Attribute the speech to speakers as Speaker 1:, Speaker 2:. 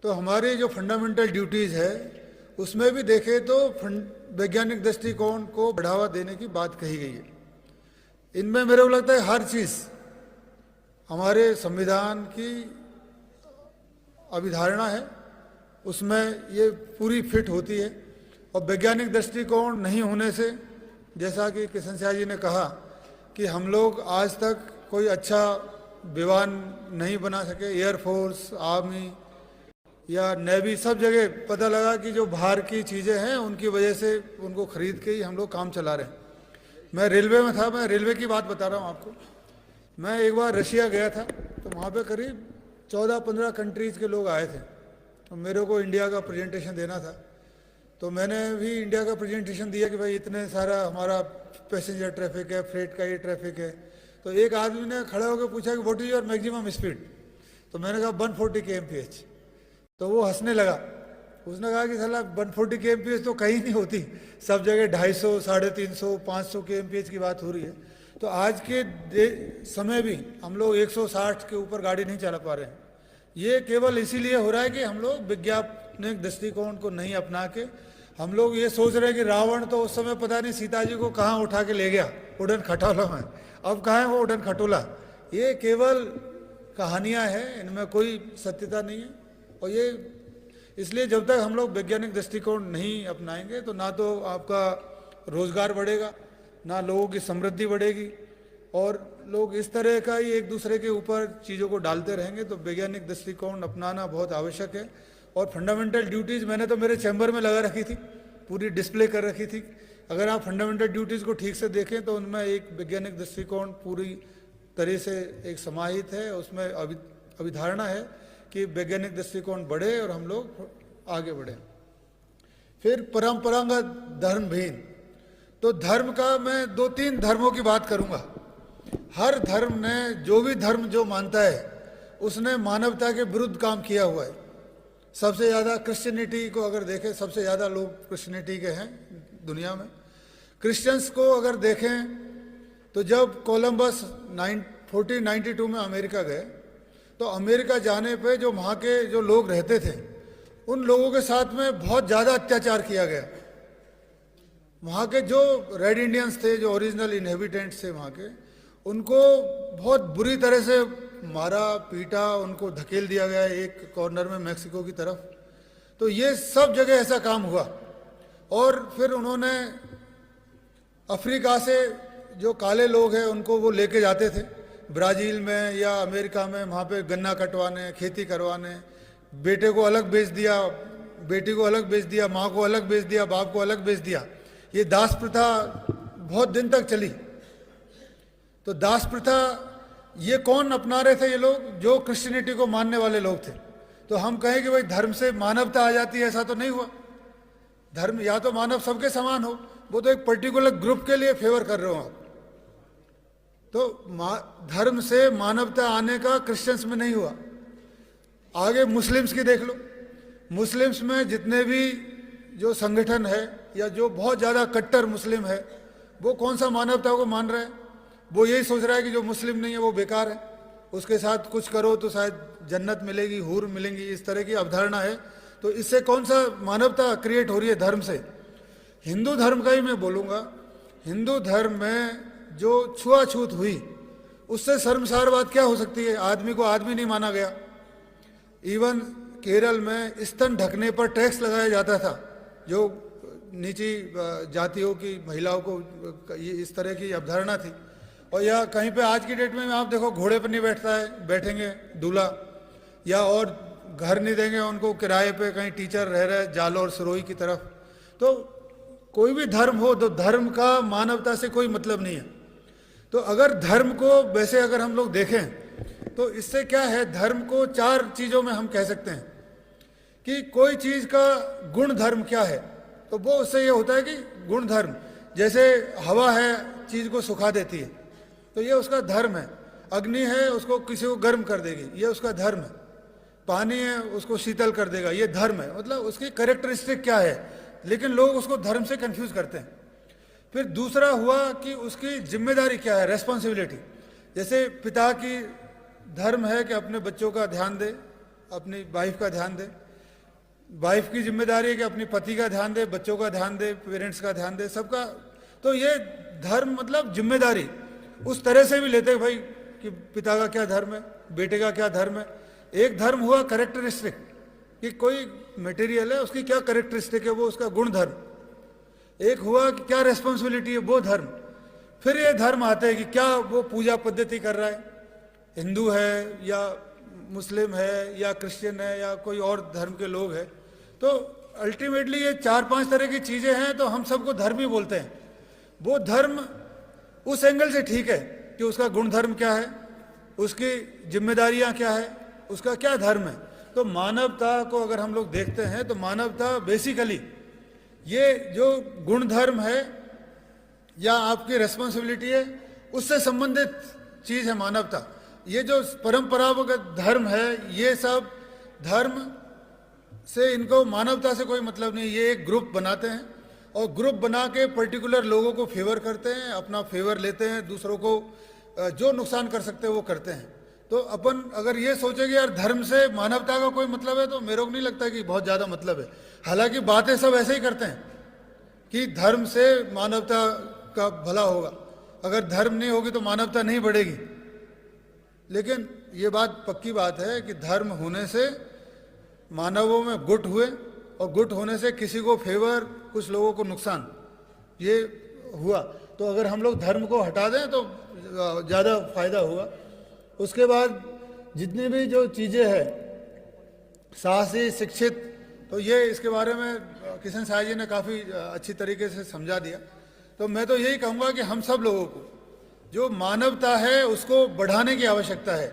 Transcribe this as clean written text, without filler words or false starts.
Speaker 1: तो हमारी जो फंडामेंटल ड्यूटीज़ है उसमें भी देखें तो वैज्ञानिक दृष्टिकोण को बढ़ावा देने की बात कही गई है। इनमें मेरे को लगता है हर चीज़ हमारे संविधान की अभिधारणा है, उसमें ये पूरी फिट होती है। और वैज्ञानिक दृष्टिकोण नहीं होने से, जैसा कि किशन शाह जी ने कहा कि हम लोग आज तक कोई अच्छा विमान नहीं बना सके, एयरफोर्स, आर्मी या नेवी, सब जगह पता लगा कि जो बाहर की चीज़ें हैं उनकी वजह से उनको खरीद के ही हम लोग काम चला रहे हैं। मैं रेलवे में था, मैं रेलवे की बात बता रहा हूँ आपको। मैं एक बार रशिया गया था, तो वहाँ पे करीब 14-15 कंट्रीज़ के लोग आए थे। तो मेरे को इंडिया का प्रेजेंटेशन देना था, तो मैंने भी इंडिया का प्रेजेंटेशन दिया कि भाई इतने सारा हमारा पैसेंजर ट्रैफिक है, फ्रेट का ये ट्रैफिक है। तो एक आदमी ने खड़ा होकर पूछा कि what is your maximum speed. तो मैंने कहा 140 kmph। तो वो हंसने लगा। उसने कहा कि साला 140 kmph तो कहीं नहीं होती, सब जगह 250, 350, 500 kmph की बात हो रही है। तो आज के समय भी हम लोग 160 के ऊपर गाड़ी नहीं चला पा रहे हैं। ये केवल इसीलिए हो रहा है कि हम लोग वैज्ञानिक दृष्टिकोण को नहीं अपना के हम लोग ये सोच रहे हैं कि रावण तो उस समय पता नहीं सीता जी को कहाँ उठा के ले गया उड़न खटोला में, अब कहाँ है वो उड़न खटोला। ये केवल कहानियाँ हैं, इनमें कोई सत्यता नहीं है। और ये इसलिए जब तक हम लोग वैज्ञानिक दृष्टिकोण नहीं अपनाएंगे तो ना तो आपका रोजगार बढ़ेगा, ना लोगों की समृद्धि बढ़ेगी, और लोग इस तरह का ही एक दूसरे के ऊपर चीज़ों को डालते रहेंगे। तो वैज्ञानिक दृष्टिकोण अपनाना बहुत आवश्यक है। और फंडामेंटल ड्यूटीज़ मैंने तो मेरे चैम्बर में लगा रखी थी, पूरी डिस्प्ले कर रखी थी। अगर आप फंडामेंटल ड्यूटीज़ को ठीक से देखें तो उनमें एक वैज्ञानिक दृष्टिकोण पूरी तरह से एक समाहित है, उसमें अभिधारणा है कि वैज्ञानिक दृष्टिकोण बढ़े और हम लोग आगे बढ़े। फिर परंपरागत धर्म भिन्न, तो धर्म का मैं 2-3 धर्मों की बात करूंगा। हर धर्म ने, जो भी धर्म जो मानता है उसने मानवता के विरुद्ध काम किया हुआ है। सबसे ज़्यादा क्रिश्चियनिटी को अगर देखें, सबसे ज़्यादा लोग क्रिश्चियनिटी के हैं दुनिया में। क्रिश्चियंस को अगर देखें तो जब कोलंबस 1492 में अमेरिका गए, तो अमेरिका जाने पे जो वहाँ के जो लोग रहते थे उन लोगों के साथ में बहुत ज़्यादा अत्याचार किया गया। वहाँ के जो रेड इंडियंस थे, जो ओरिजिनल इनहेबिटेंट्स थे वहाँ के, उनको बहुत बुरी तरह से मारा पीटा, उनको धकेल दिया गया एक कॉर्नर में मेक्सिको की तरफ। तो ये सब जगह ऐसा काम हुआ। और फिर उन्होंने अफ्रीका से जो काले लोग हैं उनको वो लेके जाते थे ब्राज़ील में या अमेरिका में, वहाँ पे गन्ना कटवाने, खेती करवाने। बेटे को अलग बेच दिया, बेटी को अलग बेच दिया, माँ को अलग बेच दिया, बाप को अलग बेच दिया। ये दास प्रथा बहुत दिन तक चली। तो दास प्रथा ये कौन अपना रहे थे? ये लोग जो क्रिश्चियनिटी को मानने वाले लोग थे। तो हम कहें कि भाई धर्म से मानवता आ जाती है, ऐसा तो नहीं हुआ। धर्म या तो मानव सबके समान हो, वो तो एक पर्टिकुलर ग्रुप के लिए फेवर कर रहे हो आप। तो धर्म से मानवता आने का क्रिश्चियंस में नहीं हुआ। आगे मुस्लिम्स की देख लो, मुस्लिम्स में जितने भी जो संगठन है या जो बहुत ज़्यादा कट्टर मुस्लिम है, वो कौन सा मानवता को मान रहा है? वो यही सोच रहा है कि जो मुस्लिम नहीं है वो बेकार है, उसके साथ कुछ करो तो शायद जन्नत मिलेगी, हूर मिलेंगी, इस तरह की अवधारणा है। तो इससे कौन सा मानवता क्रिएट हो रही है? धर्म से। हिंदू धर्म का ही मैं बोलूँगा, हिंदू धर्म में जो छुआछूत हुई उससे शर्मसार बात क्या हो सकती है? आदमी को आदमी नहीं माना गया। इवन केरल में स्तन ढकने पर टैक्स लगाया जाता था, जो नीची जातियों की महिलाओं को ये इस तरह की अवधारणा थी। और या कहीं पे आज की डेट में आप देखो घोड़े पर नहीं बैठता है, बैठेंगे दूल्हा, या और घर नहीं देंगे उनको किराए पे, कहीं टीचर रह रहे जालो और सरोई की तरफ। तो कोई भी धर्म हो तो धर्म का मानवता से कोई मतलब नहीं है। तो अगर धर्म को वैसे अगर हम लोग देखें तो इससे क्या है, धर्म को 4 चीज़ों में हम कह सकते हैं कि कोई चीज़ का गुण धर्म क्या है। तो वो उससे ये होता है कि गुण धर्म, जैसे हवा है चीज़ को सुखा देती है, तो ये उसका धर्म है। अग्नि है उसको किसी को गर्म कर देगी, ये उसका धर्म है। पानी है उसको शीतल कर देगा, ये धर्म है। मतलब उसकी कैरेक्टरिस्टिक क्या है, लेकिन लोग उसको धर्म से कंफ्यूज करते हैं। फिर दूसरा हुआ कि उसकी जिम्मेदारी क्या है, रेस्पॉन्सिबिलिटी। जैसे पिता की धर्म है कि अपने बच्चों का ध्यान दे, अपनी वाइफ का ध्यान दे, वाइफ की जिम्मेदारी है कि अपनी पति का ध्यान दे, बच्चों का ध्यान दे, पेरेंट्स का ध्यान दे, सबका। तो ये धर्म मतलब जिम्मेदारी उस तरह से भी लेते हैं भाई कि पिता का क्या धर्म है, बेटे का क्या धर्म है। एक धर्म हुआ कैरेक्टरिस्टिक, कि कोई मटेरियल है उसकी क्या कैरेक्टरिस्टिक है, वो उसका गुण धर्म। एक हुआ कि क्या रेस्पॉन्सिबिलिटी है, वो धर्म। फिर ये धर्म आते हैं कि क्या वो पूजा पद्धति कर रहा है, हिंदू है या मुस्लिम है या क्रिश्चियन है या कोई और धर्म के लोग हैं। तो अल्टीमेटली ये 4-5 तरह की चीज़ें हैं, तो हम सबको धर्म ही बोलते हैं। वो धर्म उस एंगल से ठीक है कि उसका गुण धर्म क्या है, उसकी जिम्मेदारियां क्या है, उसका क्या धर्म है। तो मानवता को अगर हम लोग देखते हैं तो मानवता बेसिकली ये जो गुण धर्म है या आपकी रेस्पॉन्सिबिलिटी है, उससे संबंधित चीज़ है मानवता। ये जो परंपरागत धर्म है, ये सब धर्म से इनको मानवता से कोई मतलब नहीं। ये एक ग्रुप बनाते हैं और ग्रुप बना के पर्टिकुलर लोगों को फेवर करते हैं, अपना फेवर लेते हैं, दूसरों को जो नुकसान कर सकते हैं वो करते हैं। तो अपन अगर ये सोचे कि यार धर्म से मानवता का कोई मतलब है, तो मेरे को नहीं लगता कि बहुत ज़्यादा मतलब है। हालांकि बातें सब ऐसे ही करते हैं कि धर्म से मानवता का भला होगा, अगर धर्म नहीं होगी तो मानवता नहीं बढ़ेगी। लेकिन ये बात पक्की बात है कि धर्म होने से मानवों में गुट हुए, और गुट होने से किसी को फेवर, कुछ लोगों को नुकसान, ये हुआ। तो अगर हम लोग धर्म को हटा दें तो ज़्यादा फायदा होगा। उसके बाद जितनी भी जो चीज़ें हैं साहसी, शिक्षित, तो ये इसके बारे में किशन साय जी ने काफ़ी अच्छी तरीके से समझा दिया। तो मैं तो यही कहूँगा कि हम सब लोगों को जो मानवता है उसको बढ़ाने की आवश्यकता है।